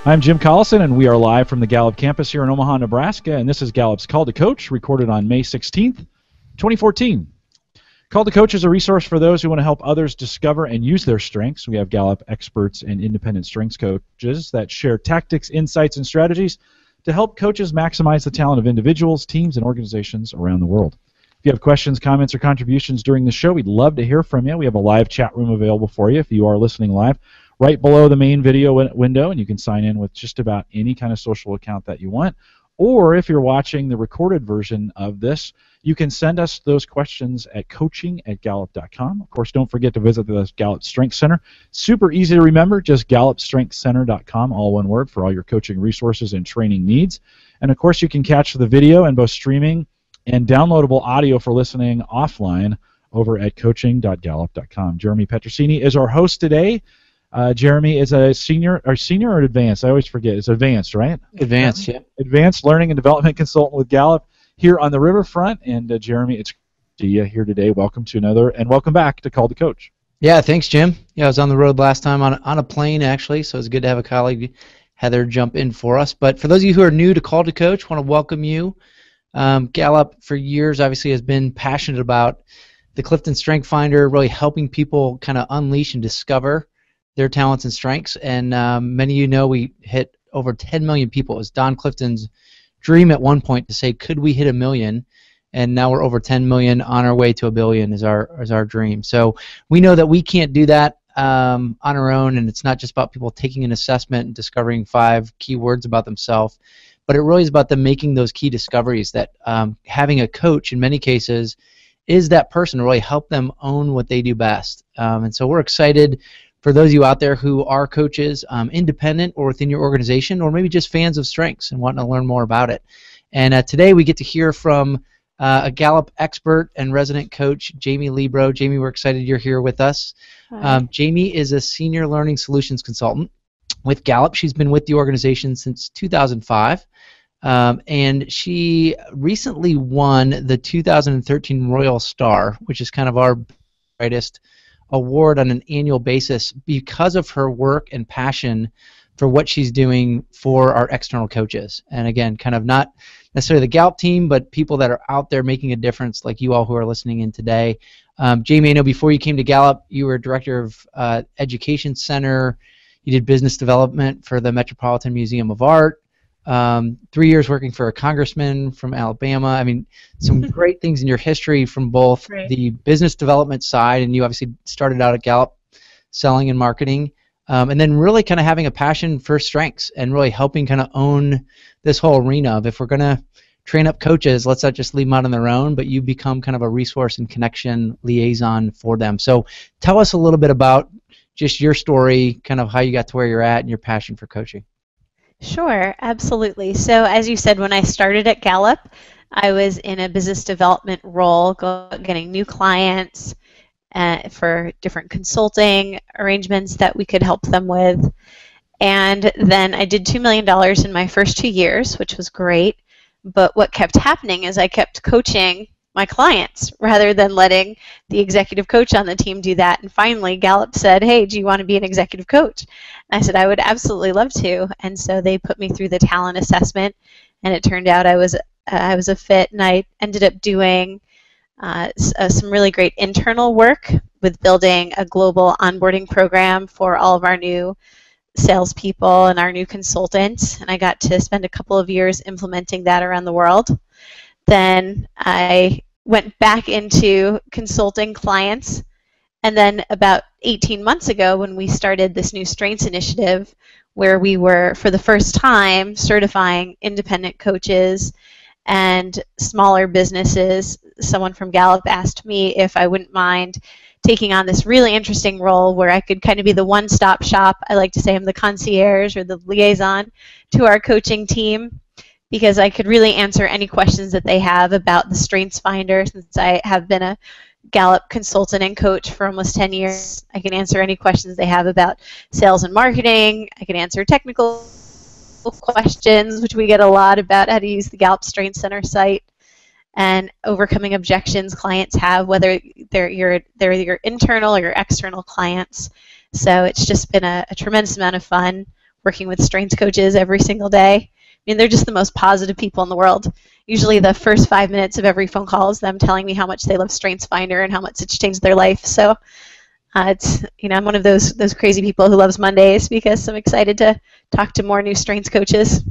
I'm Jim Collison, and we are live from the Gallup campus here in Omaha, Nebraska, and this is Gallup's Call to Coach, recorded on May 16th, 2014. Call to Coach is a resource for those who want to help others discover and use their strengths. We have Gallup experts and independent strengths coaches that share tactics, insights, and strategies to help coaches maximize the talent of individuals, teams, and organizations around the world. If you have questions, comments, or contributions during the show, we'd love to hear from you. We have a live chat room available for you if you are listening live, right below the main video window, and you can sign in with just about any kind of social account that you want. Or if you're watching the recorded version of this, you can send us those questions at coaching@gallup.com. Of course, don't forget to visit the Gallup Strength Center. Super easy to remember, just gallupstrengthcenter.com, all one word, for all your coaching resources and training needs. And of course, you can catch the video and both streaming and downloadable audio for listening offline over at coaching.gallup.com. Jeremy Petrosini is our host today. Jeremy is a senior or advanced? I always forget. It's advanced, right? Advanced, yeah. Advanced learning and development consultant with Gallup here on the riverfront. And Jeremy, it's great to see you here today. Welcome to another, and welcome back to Call to Coach. Yeah, thanks, Jim. Yeah, I was on the road last time on a plane, actually, so it's good to have a colleague, Heather, jump in for us. But for those of you who are new to Call to Coach, I want to welcome you. Gallup, for years, obviously, has been passionate about the Clifton Strength Finder, really helping people kind of unleash and discover their talents and strengths. And many of you know we hit over 10 million people. It was Don Clifton's dream at one point to say, could we hit 1 million? And now we're over 10 million, on our way to 1 billion is our dream. So we know that we can't do that on our own, and it's not just about people taking an assessment and discovering 5 keywords about themselves, but it really is about them making those key discoveries that having a coach in many cases is that person to really help them own what they do best. And so we're excited for those of you out there who are coaches, independent or within your organization, or maybe just fans of strengths and wanting to learn more about it. And today we get to hear from a Gallup expert and resident coach, Jamie Librot. Jamie, we're excited you're here with us. Jamie is a senior learning solutions consultant with Gallup. She's been with the organization since 2005. And she recently won the 2013 Royal Star, which is kind of our brightest award on an annual basis because of her work and passion for what she's doing for our external coaches. And again, kind of not necessarily the Gallup team, but people that are out there making a difference, like you all who are listening in today. Jamie, I know before you came to Gallup, you were director of Education Center. You did business development for the Metropolitan Museum of Art. 3 years working for a congressman from Alabama. I mean, some great things in your history from both the business development side, and you obviously started out at Gallup selling and marketing, and then really kind of having a passion for strengths and really helping kind of own this whole arena of, if we're going to train up coaches, let's not just leave them out on their own, but you become kind of a resource and connection liaison for them. So tell us a little bit about just your story, kind of how you got to where you're at and your passion for coaching. Sure, absolutely. So as you said, when I started at Gallup, I was in a business development role, getting new clients for different consulting arrangements that we could help them with. And then I did $2 million in my first 2 years, which was great. But what kept happening is I kept coaching my clients rather than letting the executive coach on the team do that. And finally, Gallup said, hey, do you want to be an executive coach? And I said, I would absolutely love to. And so they put me through the talent assessment, and it turned out I was a fit, and I ended up doing some really great internal work with building a global onboarding program for all of our new salespeople and our new consultants. And I got to spend a couple of years implementing that around the world. Then I went back into consulting clients, and then about 18 months ago when we started this new Strengths initiative, where we were for the first time certifying independent coaches and smaller businesses, someone from Gallup asked me if I wouldn't mind taking on this really interesting role where I could kind of be the one-stop shop. I like to say I'm the concierge or the liaison to our coaching team, because I could really answer any questions that they have about the Strengths Finder. Since I have been a Gallup consultant and coach for almost 10 years, I can answer any questions they have about sales and marketing. I can answer technical questions, which we get a lot about how to use the Gallup Strengths Center site, and overcoming objections clients have, whether they're your internal or your external clients. So it's just been a tremendous amount of fun working with strengths coaches every single day. I mean, they're just the most positive people in the world. Usually the first 5 minutes of every phone call is them telling me how much they love StrengthsFinder and how much it's changed their life. So it's, I'm one of those crazy people who loves Mondays because I'm excited to talk to more new strengths coaches.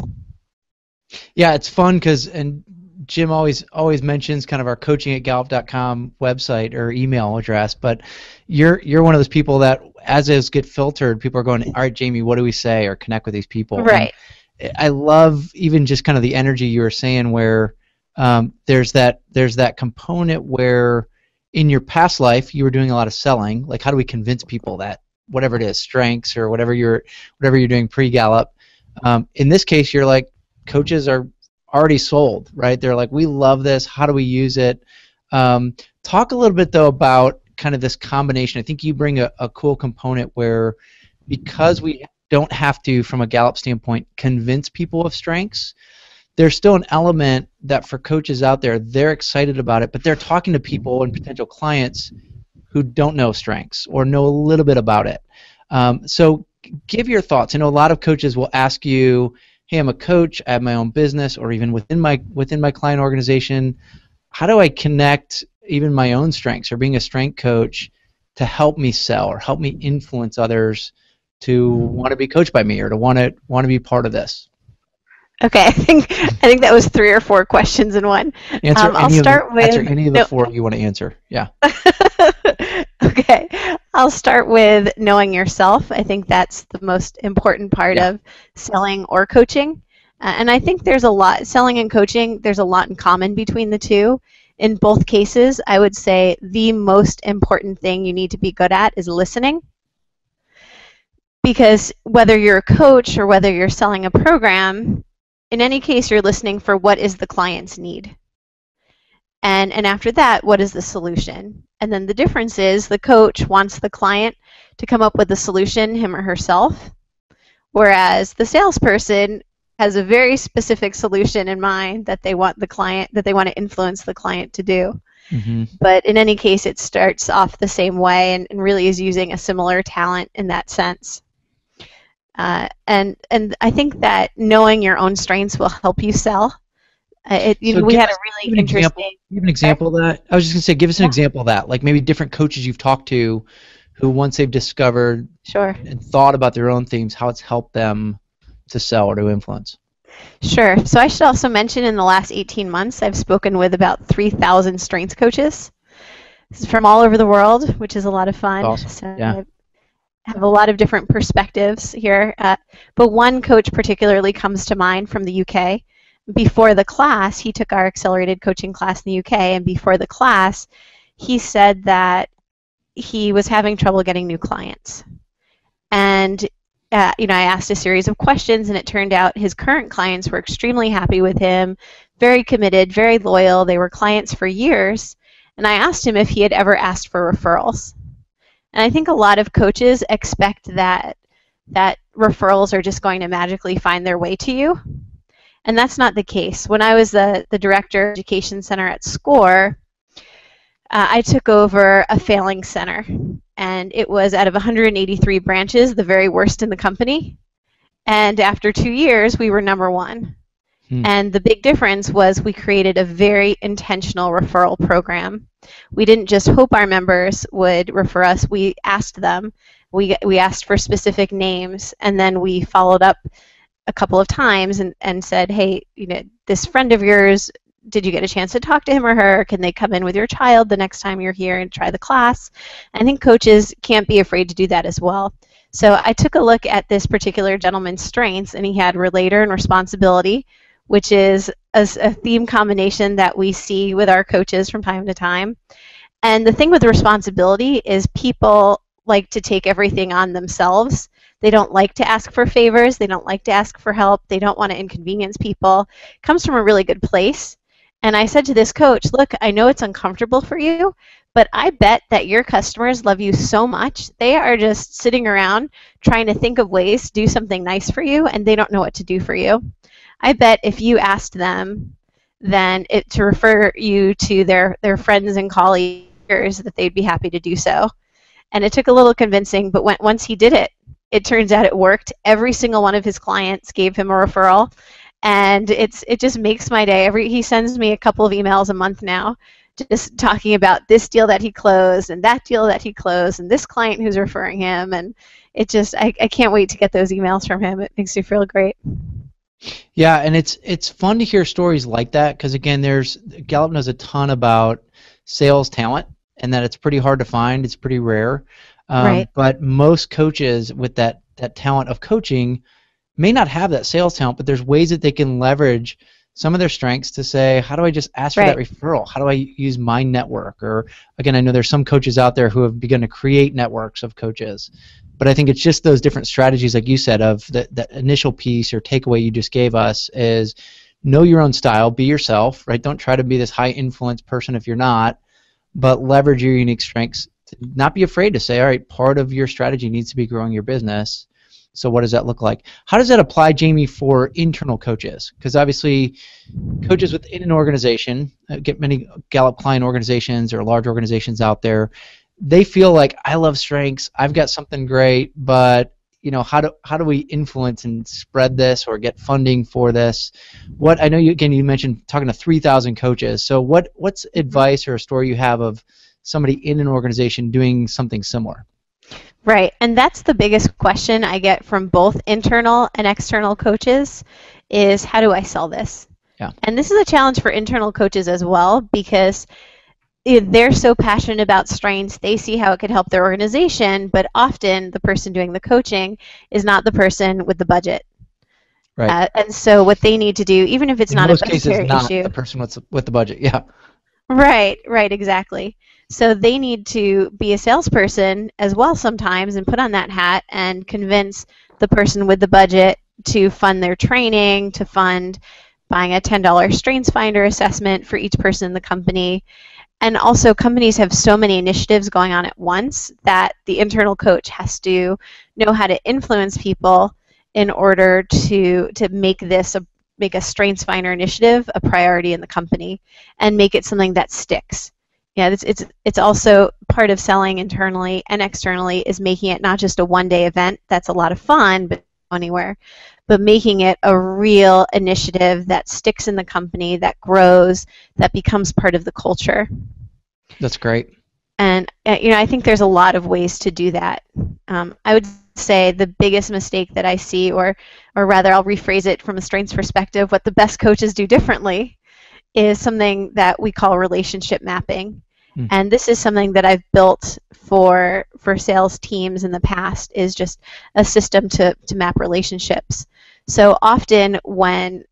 Yeah, it's fun because, and Jim always mentions kind of our coaching@gallup.com website or email address, but you're one of those people that as those get filtered, people are going, all right, Jamie, what do we say, or connect with these people. Right. And I love even just kind of the energy you were saying where there's that component where in your past life you were doing a lot of selling, like how do we convince people that whatever it is, strengths or whatever you're doing pre-Gallup. In this case, you're like, coaches are already sold, right? They're like, we love this. How do we use it? Talk a little bit though about kind of this combination. I think you bring a cool component where because we don't have to, from a Gallup standpoint, convince people of strengths, there's still an element that for coaches out there, they're excited about it, but they're talking to people and potential clients who don't know strengths or know a little bit about it. So give your thoughts. I know a lot of coaches will ask you, hey, I'm a coach, I have my own business, or even within my client organization, how do I connect even my own strengths or being a strength coach to help me sell or help me influence others to want to be coached by me or to want to be part of this? Okay, I think that was 3 or 4 questions in one. Answer any of the 4 you want to answer. Yeah. Okay, I'll start with knowing yourself. I think that's the most important part of selling or coaching. And I think there's a lot, selling and coaching, there's a lot in common between the two. In both cases, I would say the most important thing you need to be good at is listening. Because whether you're a coach or whether you're selling a program, in any case, you're listening for what is the client's need. And after that, what is the solution? And then the difference is the coach wants the client to come up with a solution, him or herself, whereas the salesperson has a very specific solution in mind that they want to influence the client to do. Mm-hmm. But in any case, it starts off the same way and really is using a similar talent in that sense. And I think that knowing your own strengths will help you sell. We had a really interesting. Give an example of that. I was just going to say, give us an example of that. Like maybe different coaches you've talked to who once they've discovered and thought about their own themes, how it's helped them to sell or to influence. Sure. So I should also mention in the last 18 months, I've spoken with about 3,000 strengths coaches from all over the world, which is a lot of fun. Awesome. So I have a lot of different perspectives here. But one coach particularly comes to mind from the UK. Before the class, he took our accelerated coaching class in the UK, and before the class, he said that he was having trouble getting new clients. And I asked a series of questions, and it turned out his current clients were extremely happy with him, very committed, very loyal. They were clients for years. And I asked him if he had ever asked for referrals. And I think a lot of coaches expect that referrals are just going to magically find their way to you. And that's not the case. When I was the director of education center at SCORE, I took over a failing center. And it was out of 183 branches, the very worst in the company. And after 2 years, we were #1. And the big difference was we created a very intentional referral program. We didn't just hope our members would refer us. We asked them. We asked for specific names, and then we followed up a couple of times and said, hey, this friend of yours, did you get a chance to talk to him or her? Can they come in with your child the next time you're here and try the class? I think coaches can't be afraid to do that as well. So I took a look at this particular gentleman's strengths, and he had relator and responsibility, which is a theme combination that we see with our coaches from time to time. And the thing with responsibility is people like to take everything on themselves. They don't like to ask for favors. They don't like to ask for help. They don't want to inconvenience people. It comes from a really good place. And I said to this coach, look, I know it's uncomfortable for you, But I bet that your customers love you so much, they are just sitting around trying to think of ways to do something nice for you, and they don't know what to do for you. I bet if you asked them then to refer you to their friends and colleagues, that they'd be happy to do so. And it took a little convincing, but once he did it, it turns out it worked. Every single one of his clients gave him a referral, and it just makes my day. He sends me a couple of emails a month now, just talking about this deal that he closed and that deal that he closed and this client who's referring him, and it just I can't wait to get those emails from him. It makes me feel great. Yeah, and it's fun to hear stories like that because again, Gallup knows a ton about sales talent and that it's pretty hard to find. It's pretty rare. Right. But most coaches with that talent of coaching may not have that sales talent, but there's ways that they can leverage some of their strengths to say, how do I just ask for that referral? How do I use my network? Or again, I know there's some coaches out there who have begun to create networks of coaches. But I think it's just those different strategies, like you said, of that initial piece or takeaway you just gave us is know your own style, be yourself, right? Don't try to be this high influence person if you're not, but leverage your unique strengths. Not be afraid to say, all right, part of your strategy needs to be growing your business. So what does that look like? How does that apply, Jamie, for internal coaches? Because obviously coaches within an organization, get many Gallup client organizations or large organizations out there, they feel like I love strengths, I've got something great, but how do we influence and spread this or get funding for this? I know you mentioned talking to 3,000 coaches. So what's advice or a story you have of somebody in an organization doing something similar? Right, and that's the biggest question I get from both internal and external coaches is how do I sell this? Yeah. And this is a challenge for internal coaches as well because they're so passionate about strengths, they see how it could help their organization, but often the person doing the coaching is not the person with the budget. Right. And so what they need to do, even if it's not a budgetary issue, not the person with the budget. Yeah. Right, exactly. So they need to be a salesperson as well sometimes and put on that hat and convince the person with the budget to fund their training, to fund buying a $10 StrengthsFinder assessment for each person in the company. And also companies have so many initiatives going on at once that the internal coach has to know how to influence people in order to make a StrengthsFinder initiative a priority in the company and make it something that sticks. Yeah, it's also part of selling internally and externally is making it not just a one-day event that's a lot of fun but anywhere, but making it a real initiative that sticks in the company, that grows, that becomes part of the culture. That's great. And I think there's a lot of ways to do that. I would say the biggest mistake that I see, or rather I'll rephrase it from a strengths perspective, what the best coaches do differently is something that we call relationship mapping. And this is something that I've built for sales teams in the past, is just a system to map relationships. So often when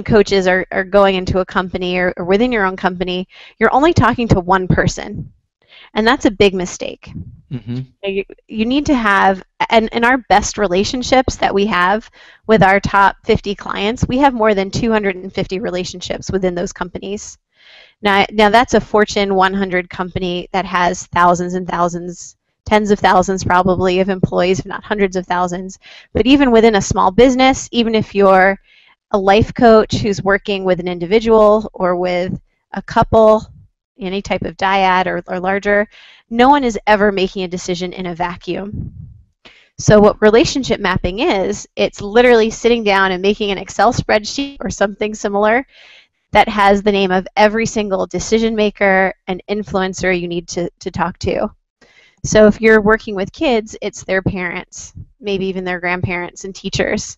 coaches are going into a company or within your own company, you're only talking to one person. And that's a big mistake. Mm-hmm. You need to have, and in our best relationships that we have with our top 50 clients, we have more than 250 relationships within those companies. Now that's a Fortune 100 company that has thousands and thousands, tens of thousands probably of employees, if not hundreds of thousands. But even within a small business, even if you're a life coach who's working with an individual or with a couple, any type of dyad or larger, no one is ever making a decision in a vacuum. So what relationship mapping is, it's literally sitting down and making an Excel spreadsheet or something similar that has the name of every single decision maker and influencer you need to talk to. So if you're working with kids, it's their parents, maybe even their grandparents and teachers.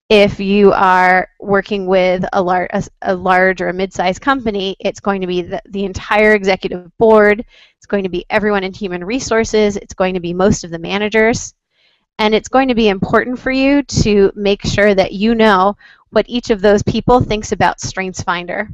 If you are working with a large or a mid-sized company, it's going to be the entire executive board. It's going to be everyone in human resources. It's going to be most of the managers. And it's going to be important for you to make sure that you know what each of those people thinks about StrengthsFinder.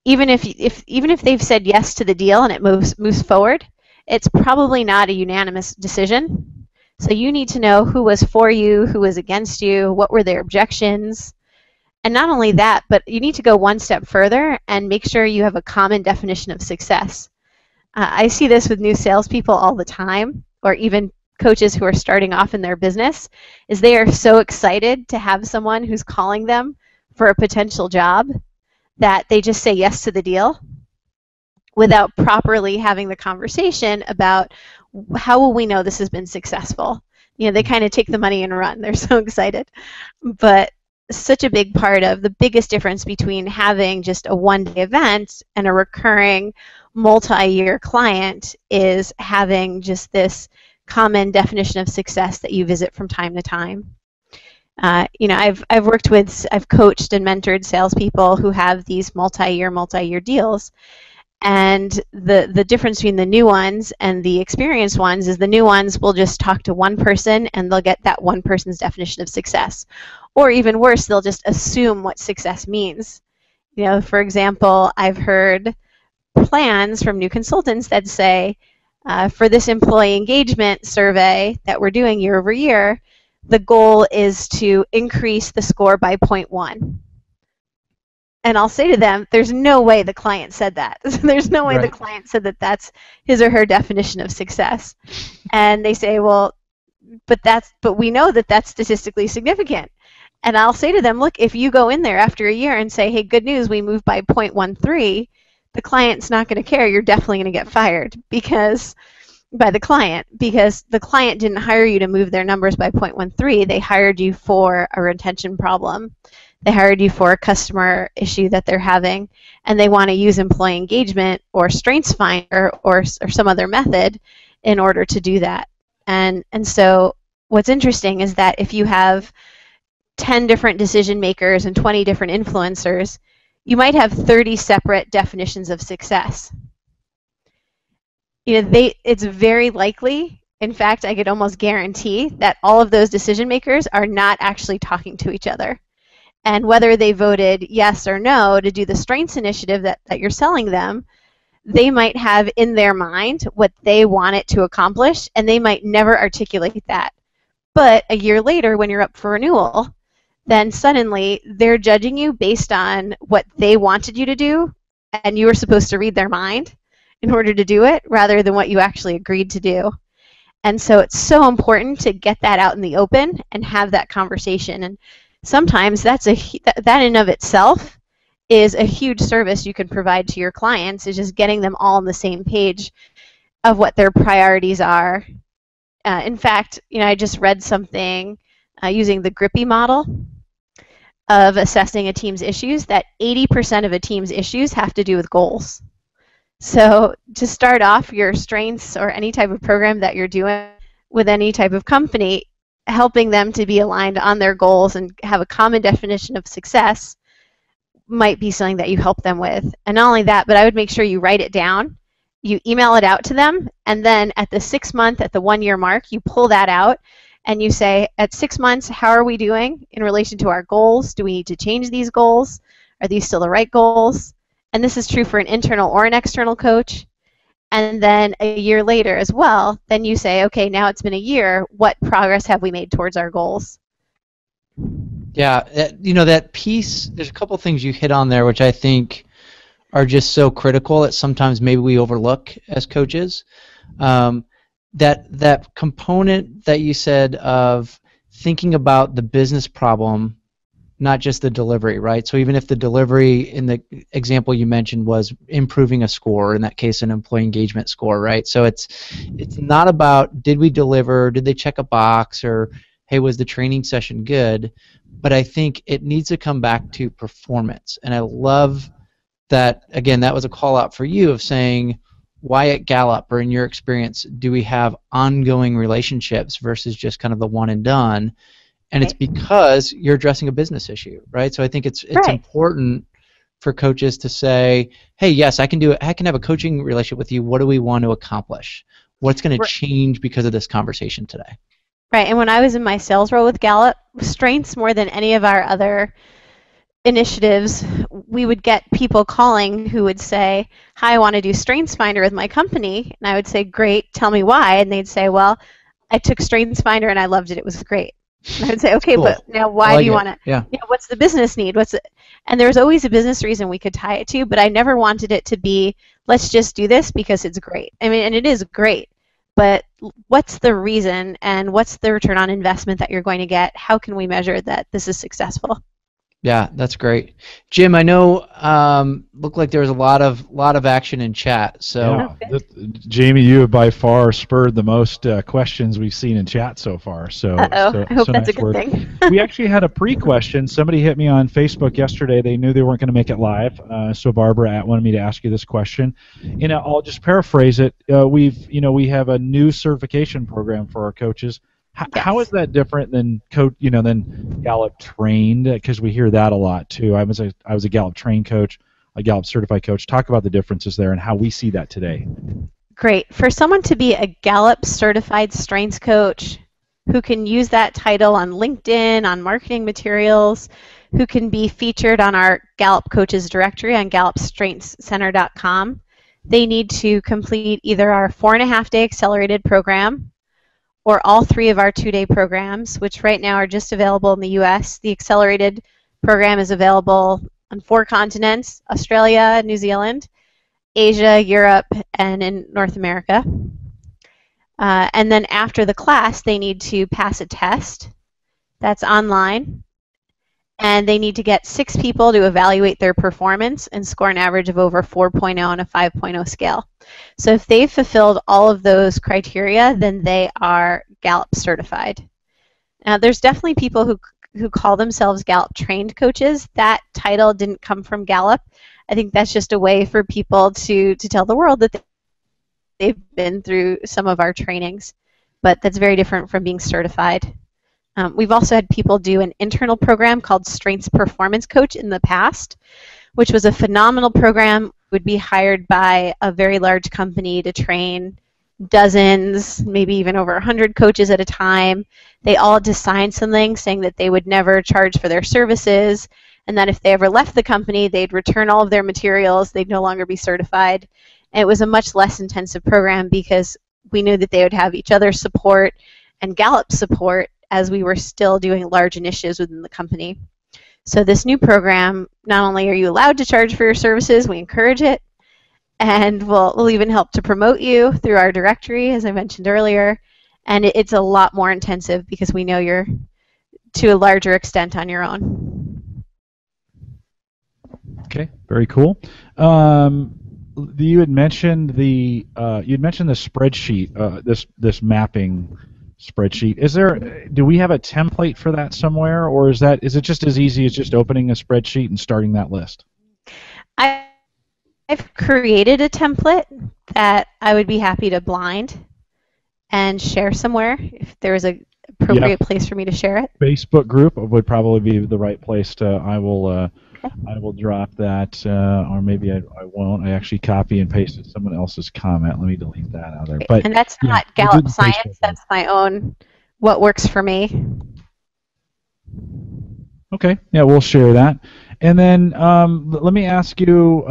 Even if they've said yes to the deal and it moves forward, it's probably not a unanimous decision. So you need to know who was for you, who was against you, what were their objections. And not only that, but you need to go one step further and make sure you have a common definition of success. I see this with new salespeople all the time, or even coaches who are starting off in their business, is they are so excited to have someone who's calling them for a potential job that they just say yes to the deal without properly having the conversation about how will we know this has been successful. You know, they kind of take the money and run. They're so excited. But such a big part of the biggest difference between having just a one-day event and a recurring multi-year client is having just this common definition of success that you visit from time to time. You know, I've coached and mentored salespeople who have these multi-year deals, and the difference between the new ones and the experienced ones is the new ones will just talk to one person and they'll get that one person's definition of success, or even worse, they'll just assume what success means. You know, for example, I've heard plans from new consultants that say, for this employee engagement survey that we're doing year over year, the goal is to increase the score by 0.1. And I'll say to them, there's no way the client said that. There's no way the client said that that's his or her definition of success. And they say, well, but we know that that's statistically significant. And I'll say to them, look, if you go in there after a year and say, hey, good news, we moved by 0.13, the client's not going to care. You're definitely going to get fired by the client, because the client didn't hire you to move their numbers by 0.13. They hired you for a retention problem. They hired you for a customer issue that they're having, and they want to use employee engagement or StrengthsFinder or some other method in order to do that. And so what's interesting is that if you have 10 different decision makers and 20 different influencers, you might have 30 separate definitions of success. You know, it's very likely, in fact, I could almost guarantee that all of those decision makers are not actually talking to each other. And whether they voted yes or no to do the strengths initiative that you're selling them, they might have in their mind what they want it to accomplish, and they might never articulate that. But a year later, when you're up for renewal, then suddenly they're judging you based on what they wanted you to do, and you were supposed to read their mind in order to do it, rather than what you actually agreed to do. And so it's so important to get that out in the open and have that conversation. And sometimes that in and of itself is a huge service you can provide to your clients, is just getting them all on the same page of what their priorities are. In fact, you know, I just read something using the Grippy model of assessing a team's issues, that 80% of a team's issues have to do with goals. So to start off your strengths or any type of program that you're doing with any type of company, helping them to be aligned on their goals and have a common definition of success might be something that you help them with. And not only that, but I would make sure you write it down, you email it out to them, and then at the 6 month, at the 1 year mark, you pull that out and you say, at 6 months, how are we doing in relation to our goals? Do we need to change these goals? Are these still the right goals? And this is true for an internal or an external coach. And then a year later as well, then you say, okay, now it's been a year, what progress have we made towards our goals? Yeah, you know, that piece, there's a couple things you hit on there which I think are just so critical that sometimes maybe we overlook as coaches. That component that you said of thinking about the business problem, not just the delivery, right? So even if the delivery in the example you mentioned was improving a score, in that case an employee engagement score, right? So it's not about did we deliver, did they check a box, or hey, was the training session good? But I think it needs to come back to performance. And I love that, again, that was a call out for you of saying, why at Gallup, or in your experience, do we have ongoing relationships versus just kind of the one and done? And it's because you're addressing a business issue, right? So I think it's important for coaches to say, hey, yes, I can do it. I can have a coaching relationship with you. What do we want to accomplish? What's going to change because of this conversation today? Right, and when I was in my sales role with Gallup, strengths more than any of our other initiatives, we would get people calling who would say, hi, I want to do StrengthsFinder with my company. And I would say, great, tell me why. And they'd say, well, I took StrengthsFinder and I loved it. It was great. And I would say, okay, Cool. but now why like do you it. want to? Yeah. What's the business need? And there was always a business reason we could tie it to, but I never wanted it to be, let's just do this because it's great. I mean, and it is great, but what's the reason and what's the return on investment that you're going to get? How can we measure that this is successful? Yeah, that's great. Jim, I know looked like there was a lot of action in chat. So Jamie, you have by far spurred the most questions we've seen in chat so far. So, I hope that's a good nice thing. We actually had a pre-question. Somebody hit me on Facebook yesterday. They knew they weren't going to make it live, so Barbara wanted me to ask you this question. And I'll just paraphrase it. We have a new certification program for our coaches. How is that different than than Gallup trained? Because we hear that a lot too. I was a Gallup trained coach, a Gallup certified coach. Talk about the differences there and how we see that today. Great. For someone to be a Gallup certified strengths coach who can use that title on LinkedIn, on marketing materials, who can be featured on our Gallup coaches directory on gallupstrengthscenter.com, they need to complete either our 4.5-day accelerated program or all 3 of our 2-day programs, which right now are just available in the U.S. The accelerated program is available on 4 continents: Australia, New Zealand, Asia, Europe, and in North America. And then after the class, they need to pass a test that's online, and they need to get 6 people to evaluate their performance and score an average of over 4.0 on a 5.0 scale. So if they've fulfilled all of those criteria, then they are Gallup certified. Now, there's definitely people who call themselves Gallup trained coaches. That title didn't come from Gallup. I think that's just a way for people to tell the world that they've been through some of our trainings, but that's very different from being certified. We've also had people do an internal program called Strengths Performance Coach in the past, which was a phenomenal program. Would be hired by a very large company to train dozens, maybe even over 100 coaches at a time. They all had to sign something saying that they would never charge for their services, and that if they ever left the company, they'd return all of their materials, they'd no longer be certified. And it was a much less intensive program because we knew that they would have each other's support and Gallup support as we were still doing large initiatives within the company. So this new program, not only are you allowed to charge for your services, we encourage it, and we'll even help to promote you through our directory, as I mentioned earlier, and it's a lot more intensive because we know you're to a larger extent on your own. Okay, very cool. You had mentioned the spreadsheet, this mapping spreadsheet. Do we have a template for that somewhere, or is it just as easy as just opening a spreadsheet and starting that list? I've created a template that I would be happy to blind and share somewhere if there was an appropriate place for me to share it. Facebook group would probably be the right place to. I will drop that, or maybe I won't. I actually copy and pasted someone else's comment. Let me delete that out of there. But and that's not Gallup Science. That's my own. What works for me. Okay. Yeah, we'll share that. And then let me ask you,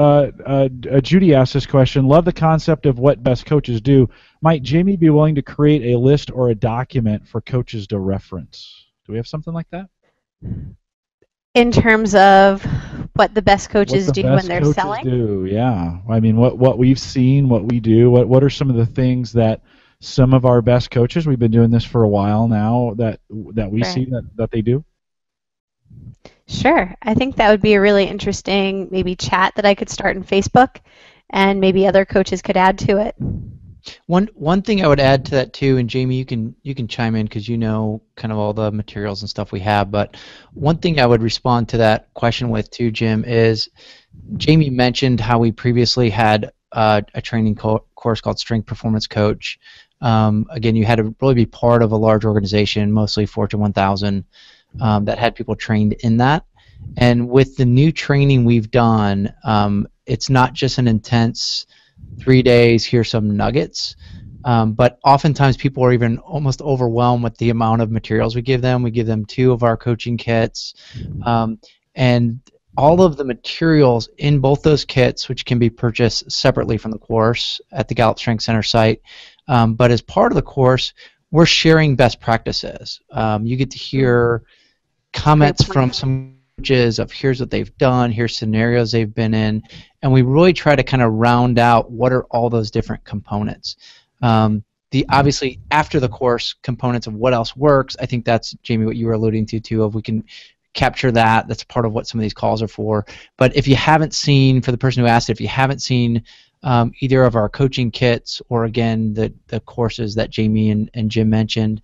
Judy asked this question. Love the concept of what best coaches do. Might Jamie be willing to create a list or a document for coaches to reference? Do we have something like that? In terms of what the best coaches do when they're selling? Yeah. I mean, what we've seen, what we do, what are some of the things that some of our best coaches, we've been doing this for a while now, that we see that they do? Sure. I think that would be a really interesting maybe chat that I could start in Facebook, and maybe other coaches could add to it. One thing I would add to that too, and Jamie, you can chime in because you know kind of all the materials and stuff we have. But one thing I would respond to that question with too, Jim, is Jamie mentioned how we previously had a training course called Strength Performance Coach. Again, you had to really be part of a large organization, mostly Fortune 1000, that had people trained in that. And with the new training we've done, it's not just an intense 3 days, here's some nuggets, but oftentimes people are even almost overwhelmed with the amount of materials we give them. We give them 2 of our coaching kits, and all of the materials in both those kits, which can be purchased separately from the course at the Gallup Strength Center site, but as part of the course, we're sharing best practices. You get to hear comments from some coaches of here's what they've done, here's scenarios they've been in, and we really try to kind of round out what are all those different components. The obviously after the course components of what else works, I think that's, Jamie, what you were alluding to too, of we can capture that. That's part of what some of these calls are for. But if you haven't seen, for the person who asked, if you haven't seen either of our coaching kits or again the courses that Jamie and Jim mentioned,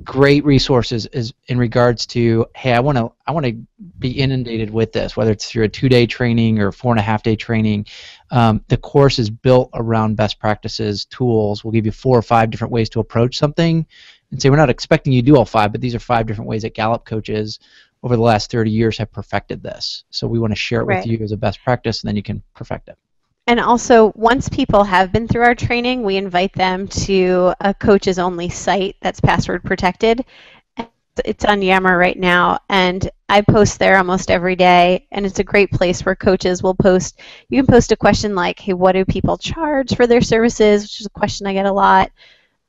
great resources is in regards to, hey, I want to be inundated with this, whether it's through a 2-day training or 4.5-day training. The course is built around best practices, tools. We'll give you 4 or 5 different ways to approach something and say we're not expecting you to do all 5, but these are 5 different ways that Gallup coaches over the last 30 years have perfected this. So we want to share it with you as a best practice, and then you can perfect it. And also, once people have been through our training, we invite them to a coaches only site that's password protected. It's on Yammer right now, and I post there almost every day, and it's a great place where coaches will post. You can post a question like, hey, what do people charge for their services, which is a question I get a lot.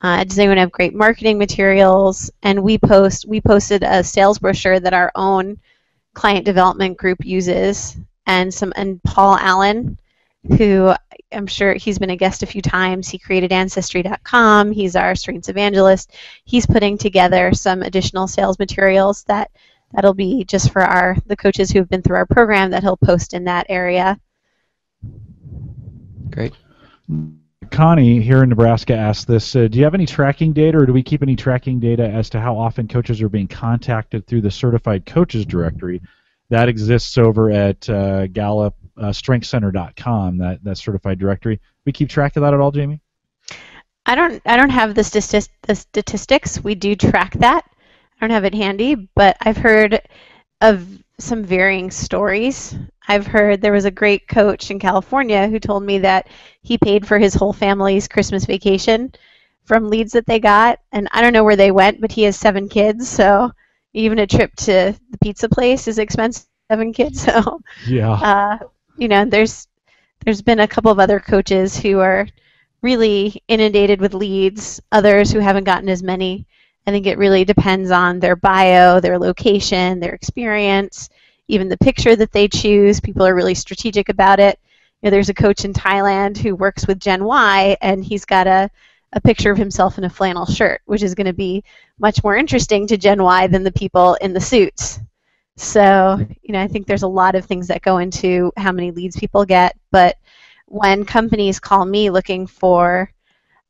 Does anyone have great marketing materials? And we posted a sales brochure that our own client development group uses, and Paul Allen, who I'm sure he's been a guest a few times. He created Ancestry.com. He's our strengths evangelist. He's putting together some additional sales materials that'll be just for the coaches who have been through our program that he'll post in that area. Great. Connie here in Nebraska asked this, do you have any tracking data, or do we keep any tracking data as to how often coaches are being contacted through the Certified Coaches Directory? That exists over at Gallup. StrengthsCenter.com, that certified directory. We keep track of that at all, Jamie? I don't have the statistics. We do track that. I don't have it handy, but I've heard of some varying stories. I've heard there was a great coach in California who told me that he paid for his whole family's Christmas vacation from leads that they got, and I don't know where they went, but he has 7 kids, so even a trip to the pizza place is expensive. 7 kids, so yeah. There's been a couple of other coaches who are really inundated with leads, others who haven't gotten as many. I think it really depends on their bio, their location, their experience, even the picture that they choose. People are really strategic about it. There's a coach in Thailand who works with Gen Y, and he's got a picture of himself in a flannel shirt, which is going to be much more interesting to Gen Y than the people in the suits. So, I think there's a lot of things that go into how many leads people get, but when companies call me looking for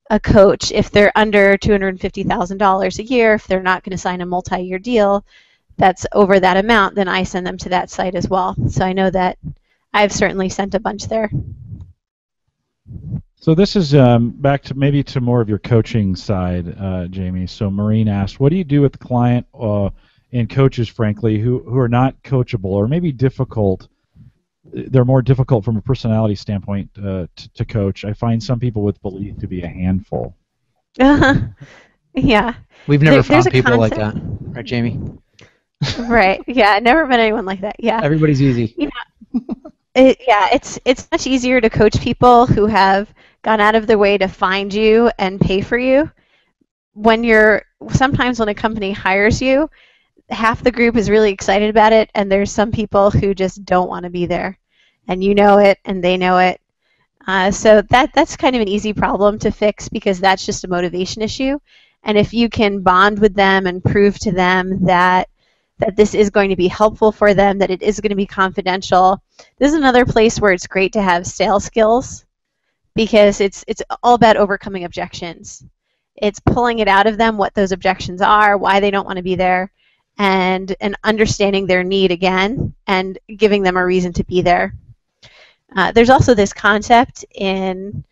a coach, if they're under $250,000 a year, if they're not going to sign a multi-year deal that's over that amount, then I send them to that site as well. So I know that I've certainly sent a bunch there. So this is back to maybe to more of your coaching side, Jamie. So Maureen asked, what do you do with the client and coaches, frankly, who are not coachable or maybe difficult? They're more difficult from a personality standpoint to coach. I find some people with belief to be a handful. Yeah. We've never found people like that, right, Jamie? Right. Yeah, I've never met anyone like that. Yeah. Everybody's easy. It's much easier to coach people who have gone out of their way to find you and pay for you. Sometimes when a company hires you, half the group is really excited about it, and there's some people who just don't want to be there, and you know it, and they know it. So that's kind of an easy problem to fix because that's just a motivation issue. And if you can bond with them and prove to them that this is going to be helpful for them, that it is going to be confidential, this is another place where it's great to have sales skills because it's all about overcoming objections. It's pulling it out of them what those objections are, why they don't want to be there, and understanding their need again and giving them a reason to be there. There's also this concept in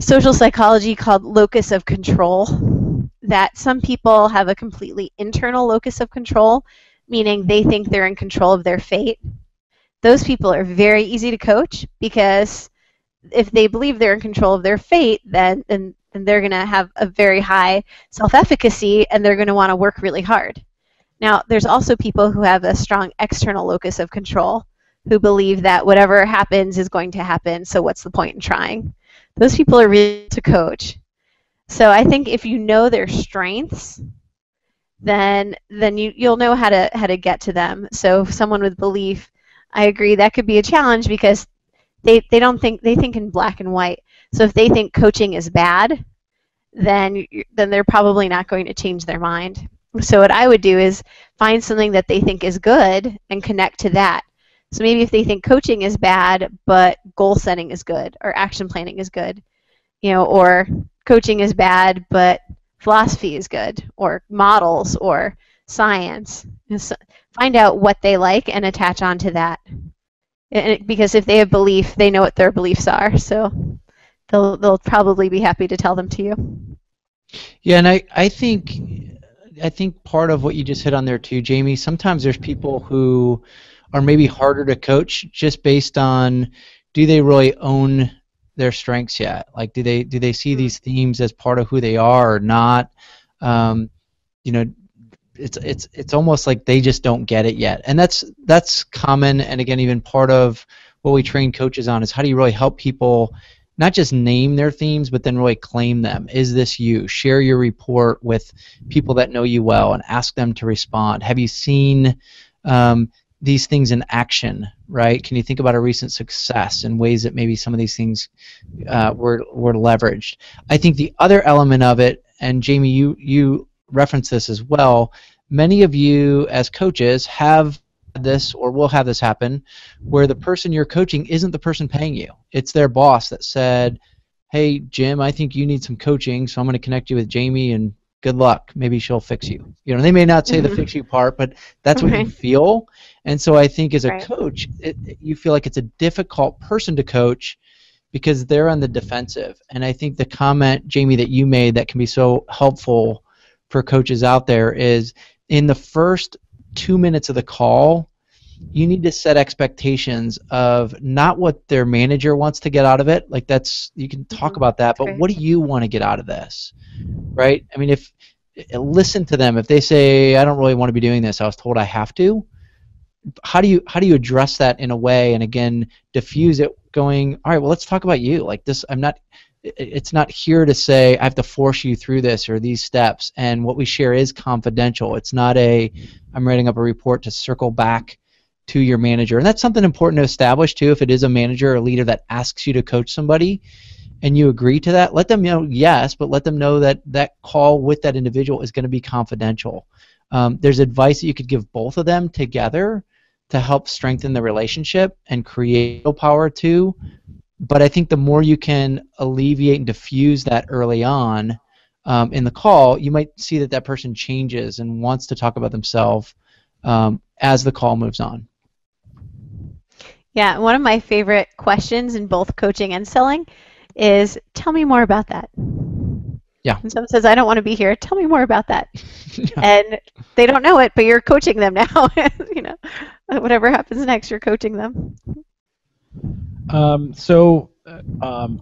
social psychology called locus of control, that some people have a completely internal locus of control, meaning they think they're in control of their fate. Those people are very easy to coach because if they believe they're in control of their fate, then they're going to have a very high self-efficacy and they're going to want to work really hard. Now, there's also people who have a strong external locus of control who believe that whatever happens is going to happen, so what's the point in trying? Those people are really to coach. So I think if you know their strengths, then you'll know how to get to them. So someone with belief, I agree that could be a challenge because they don't think, they think in black and white. So if they think coaching is bad, then they're probably not going to change their mind. So what I would do is find something that they think is good and connect to that. So maybe if they think coaching is bad, but goal setting is good, or action planning is good, or coaching is bad, but philosophy is good, or models, or science. So find out what they like and attach onto that. Because if they have belief, they know what their beliefs are. So they'll probably be happy to tell them to you. Yeah, and I think part of what you just hit on there too, Jamie, sometimes there's people who are maybe harder to coach just based on, do they really own their strengths yet? Like, do they see these themes as part of who they are or not? It's almost like they just don't get it yet, and that's common. And again, even part of what we train coaches on is how do you really help people not just name their themes, but then really claim them. Is this you? Share your report with people that know you well and ask them to respond. Have you seen these things in action, right? Can you think about a recent success and ways that maybe some of these things were leveraged? I think the other element of it, and Jamie, you reference this as well, many of you as coaches have this or will have this happen where the person you're coaching isn't the person paying you. It's their boss that said, hey, Jim, I think you need some coaching, so I'm going to connect you with Jamie, and good luck. Maybe she'll fix you. They may not say the fix you part, but that's what you feel. And so I think as a coach, you feel like it's a difficult person to coach because they're on the defensive. And I think the comment, Jamie, that you made that can be so helpful for coaches out there is in the first 2 minutes of the call, you need to set expectations of not what their manager wants to get out of it. Like, that's, you can talk about that, but what do you want to get out of this, right? I mean, if listen to them. If they say, I don't really want to be doing this, I was told I have to, how do you address that in a way, and again, diffuse it going, all right, well, let's talk about you. Like this, it's not here to say I have to force you through this or these steps, and what we share is confidential. It's not I'm writing up a report to circle back to your manager. And that's something important to establish too. If it is a manager or a leader that asks you to coach somebody and you agree to that, let them know yes, but let them know that that call with that individual is going to be confidential. There's advice that you could give both of them together to help strengthen the relationship and create power too. But I think the more you can alleviate and diffuse that early on in the call, you might see that person changes and wants to talk about themselves as the call moves on. Yeah, one of my favorite questions in both coaching and selling is, tell me more about that. Yeah. When someone says, I don't want to be here, tell me more about that. Yeah. And they don't know it, but you're coaching them now. Whatever happens next, you're coaching them. There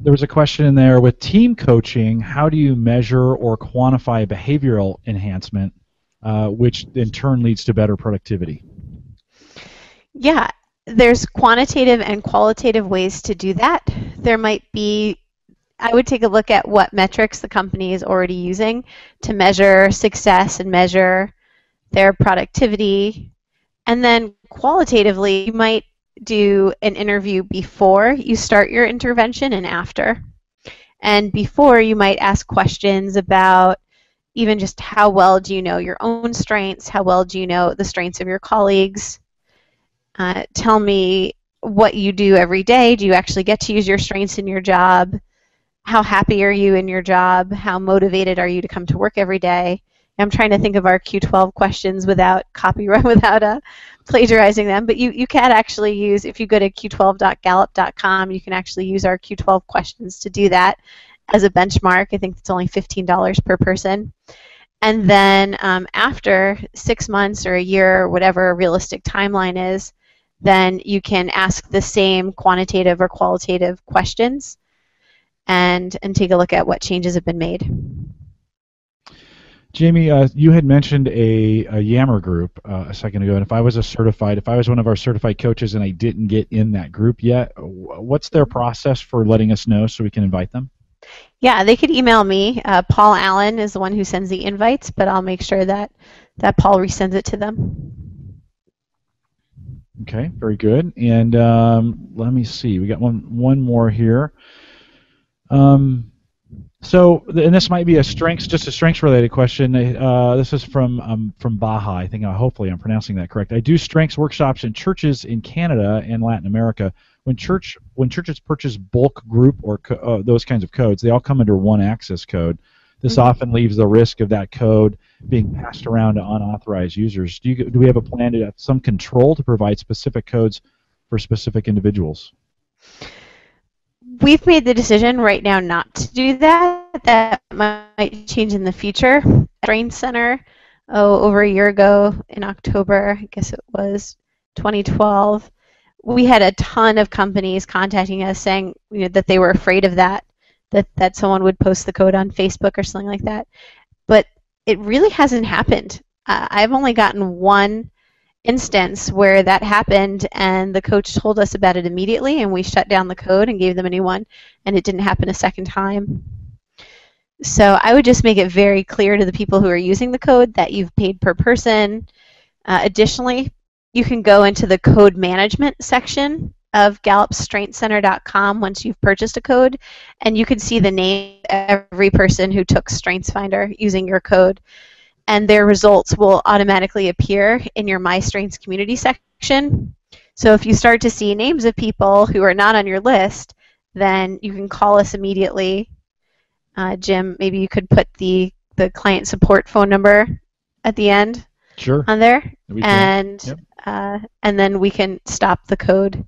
was a question in there with team coaching. How do you measure or quantify behavioral enhancement, which in turn leads to better productivity? Yeah, there's quantitative and qualitative ways to do that. There might be, I would take a look at what metrics the company is already using to measure success and measure their productivity. And then qualitatively, you might do an interview before you start your intervention and after. And before, you might ask questions about even just how well do you know your own strengths, how well do you know the strengths of your colleagues. Tell me what you do every day. Do you actually get to use your strengths in your job? How happy are you in your job? How motivated are you to come to work every day? I'm trying to think of our Q12 questions without copyright, without plagiarizing them. But you can actually use, if you go to q12.gallup.com, you can actually use our Q12 questions to do that as a benchmark. I think it's only $15 per person. And then after 6 months or a year, or whatever a realistic timeline is, then you can ask the same quantitative or qualitative questions and take a look at what changes have been made. Jamie, you had mentioned a Yammer group a second ago, and if I was one of our certified coaches and I didn't get in that group yet, what's their process for letting us know so we can invite them? Yeah, they could email me. Paul Allen is the one who sends the invites, but I'll make sure that Paul resends it to them. Okay, very good. And let me see. We got one more here. So, and this might be just a strengths-related question. This is from Baja. I think hopefully I'm pronouncing that correct. I do strengths workshops in churches in Canada and Latin America. When churches purchase bulk group or those kinds of codes, they all come under one access code. This often leaves the risk of that code being passed around to unauthorized users. Do we have a plan to have some control to provide specific codes for specific individuals? We've made the decision right now not to do that. That might change in the future. Strengths Center, over a year ago in October, I guess it was 2012, we had a ton of companies contacting us saying that they were afraid of that someone would post the code on Facebook or something like that. But it really hasn't happened. I've only gotten one instance where that happened, and the coach told us about it immediately, and we shut down the code and gave them a new one, and it didn't happen a second time. So I would just make it very clear to the people who are using the code that you've paid per person. Additionally, you can go into the code management section of GallupStrengthsCenter.com once you've purchased a code, and you can see the name of every person who took StrengthsFinder using your code, and their results will automatically appear in your My Strengths community section. So if you start to see names of people who are not on your list, then you can call us immediately. Jim, maybe you could put the client support phone number at the end. Sure. On there, and then we can stop the code.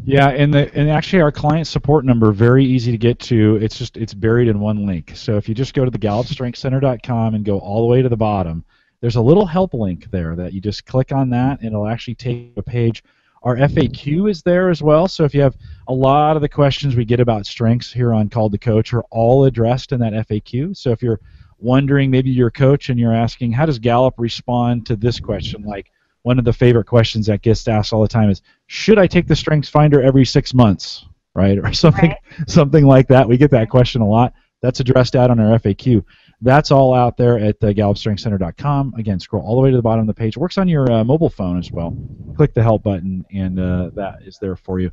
Yeah, and actually our client support number, very easy to get to. It's buried in one link. So if you just go to the GallupStrengthsCenter.com and go all the way to the bottom, there's a little help link there that you just click on that, and it'll actually take a page. Our FAQ is there as well. So if you have a lot of the questions we get about strengths here on Called to Coach are all addressed in that FAQ. So if you're wondering, maybe you're a coach and you're asking, how does Gallup respond to this question? Like, one of the favorite questions that gets asked all the time is, should I take the Strengths Finder every 6 months, right? Or something like that. We get that question a lot. That's addressed out on our FAQ. That's all out there at GallupStrengthsCenter.com. Again, scroll all the way to the bottom of the page. It works on your mobile phone as well. Click the help button, and that is there for you.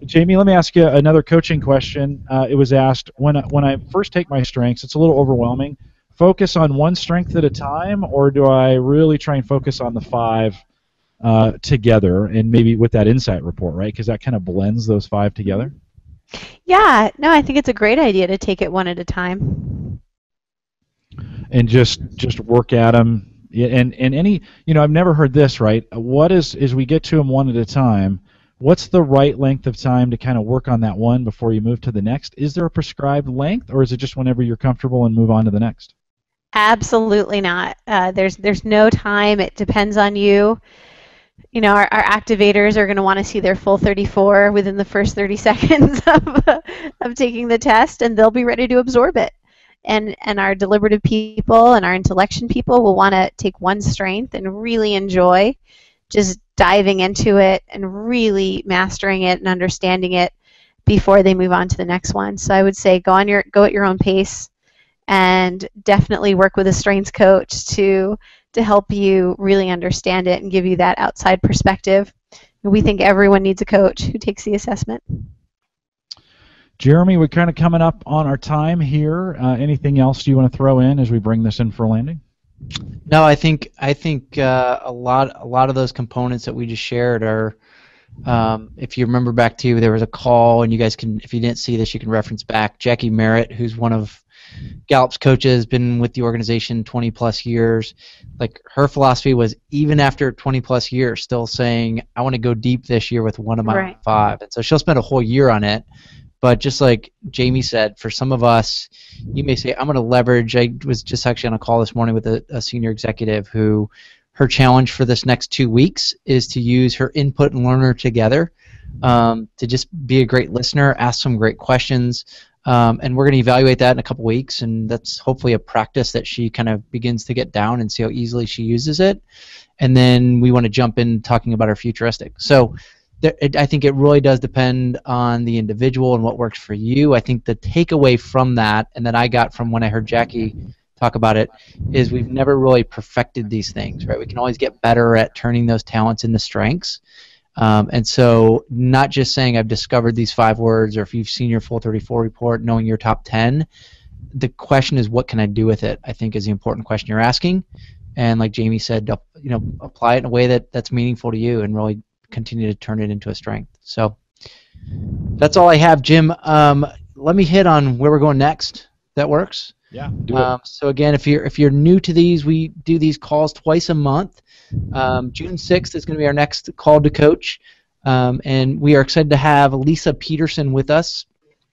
Jamie, let me ask you another coaching question. It was asked, when I first take my strengths, it's a little overwhelming. Focus on one strength at a time, or do I really try and focus on the 5 together, and maybe with that insight report, right? Because that kind of blends those 5 together. Yeah, no, I think it's a great idea to take it one at a time. And just work at them. And any, I've never heard this, right? What is we get to them one at a time, what's the right length of time to kind of work on that one before you move to the next? Is there a prescribed length, or is it just whenever you're comfortable and move on to the next? Absolutely not. There's no time. It depends on you. Our activators are going to want to see their full 34 within the first 30 seconds of taking the test, and they'll be ready to absorb it. And our deliberative people and our intellection people will want to take one strength and really enjoy just diving into it and really mastering it and understanding it before they move on to the next one. So I would say go at your own pace, and definitely work with a strengths coach to help you really understand it and give you that outside perspective. We think everyone needs a coach who takes the assessment. Jeremy, we're kind of coming up on our time here. Anything else you want to throw in as we bring this in for a landing? No, I think a lot of those components that we just shared are. If you remember back to, there was a call, and you guys can, if you didn't see this, you can reference back. Jackie Merritt, who's one of Gallup's coaches, been with the organization 20 plus years. Like, her philosophy was, even after 20 plus years, still saying, I want to go deep this year with one of my 5. And so she'll spend a whole year on it. But just like Jamie said, for some of us, you may say, I'm going to leverage. I was just actually on a call this morning with a senior executive who, her challenge for this next 2 weeks is to use her input and learner together, to just be a great listener, ask some great questions, and we're going to evaluate that in a couple weeks, and that's hopefully a practice that she kind of begins to get down and see how easily she uses it. And then we want to jump in talking about our futuristic. So I think it really does depend on the individual and what works for you. I think the takeaway from that, and that I got from when I heard Jackie talk about it, is we've never really perfected these things, right? We can always get better at turning those talents into strengths. And so not just saying I've discovered these 5 words, or if you've seen your full 34 report, knowing your top 10, the question is, what can I do with it, I think is the important question you're asking. And like Jamie said, apply it in a way that's meaningful to you and really continue to turn it into a strength. So that's all I have, Jim. Let me hit on where we're going next. That works? Yeah, do it. So again, if you're new to these, we do these calls twice a month. June 6th is going to be our next call to coach, and we are excited to have Lisa Peterson with us.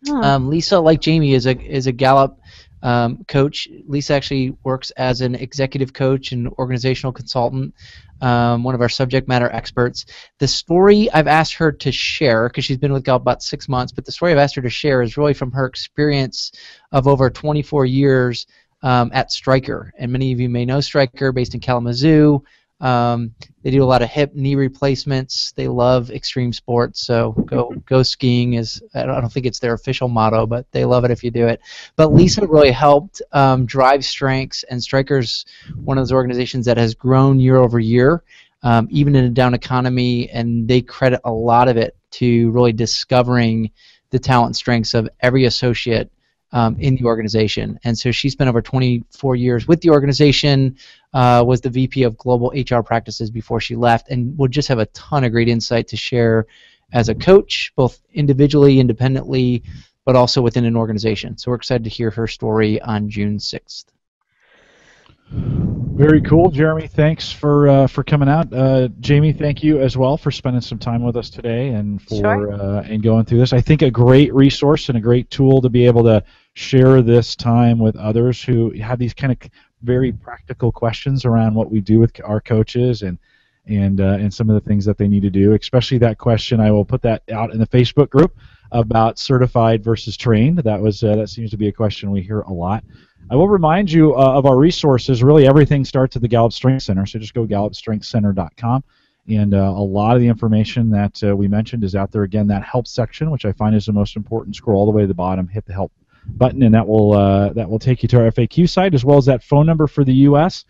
Lisa, like Jamie, is a Gallup coach. Lisa actually works as an executive coach and organizational consultant, one of our subject matter experts. The story I've asked her to share, because she's been with Gallup about 6 months, but the story I've asked her to share is really from her experience of over 24 years at Stryker. And many of you may know Stryker, based in Kalamazoo. They do a lot of hip, knee replacements. They love extreme sports, so go skiing is, I don't think it's their official motto, but they love it if you do it. But Lisa really helped drive strengths, and Stryker's one of those organizations that has grown year over year, even in a down economy, and they credit a lot of it to really discovering the talent and strengths of every associate in the organization. And so she spent over 24 years with the organization, was the VP of Global HR Practices before she left, and would just have a ton of great insight to share as a coach, both individually, independently, but also within an organization. So we're excited to hear her story on June 6th. Very cool, Jeremy. Thanks for coming out. Jamie, thank you as well for spending some time with us today and for and going through this. I think a great resource and a great tool to be able to share this time with others who have these kind of very practical questions around what we do with our coaches and some of the things that they need to do. Especially that question, I will put that out in the Facebook group about certified versus trained. That seems to be a question we hear a lot. I will remind you of our resources. Really, everything starts at the Gallup Strength Center, so just go GallupStrengthCenter.com, and a lot of the information that we mentioned is out there. Again, that help section, which I find is the most important. Scroll all the way to the bottom, hit the help button, and that will take you to our FAQ site, as well as that phone number for the U.S.,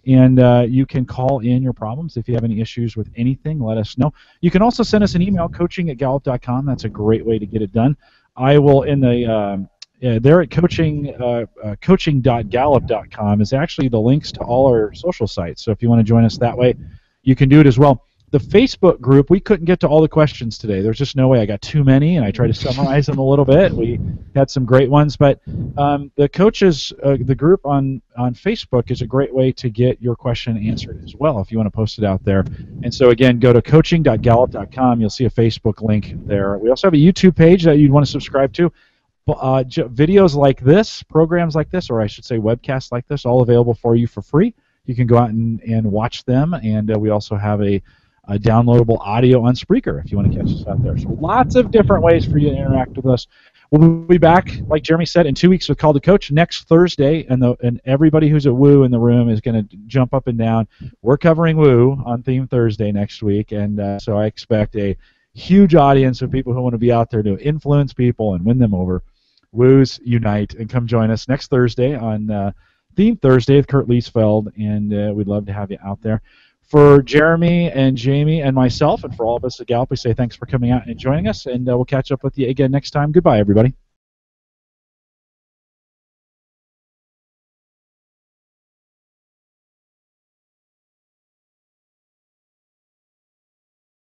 and you can call in your problems. If you have any issues with anything, let us know. You can also send us an email, coaching@gallup.com. That's a great way to get it done. I will, in the there at coaching.gallup.com is actually the links to all our social sites. So if you want to join us that way, you can do it as well. The Facebook group, we couldn't get to all the questions today. There's just no way. I got too many, and I tried to summarize them a little bit. We had some great ones, but the coaches, the group on Facebook is a great way to get your question answered as well if you want to post it out there. And so again, go to coaching.gallup.com. You'll see a Facebook link there. We also have a YouTube page that you'd want to subscribe to. Videos like this, programs like this, or I should say webcasts like this, all available for you for free. You can go out and watch them, and we also have a downloadable audio on Spreaker if you want to catch us out there. So lots of different ways for you to interact with us. We'll be back, like Jeremy said, in 2 weeks with Call to Coach next Thursday, and everybody who's at Woo in the room is going to jump up and down. We're covering Woo on Theme Thursday next week, and so I expect a huge audience of people who want to be out there to influence people and win them over. Woos unite, and come join us next Thursday on Theme Thursday with Kurt Liesfeld, and we'd love to have you out there. For Jeremy and Jamie and myself, and for all of us at Gallup, we say thanks for coming out and joining us, and we'll catch up with you again next time. Goodbye, everybody.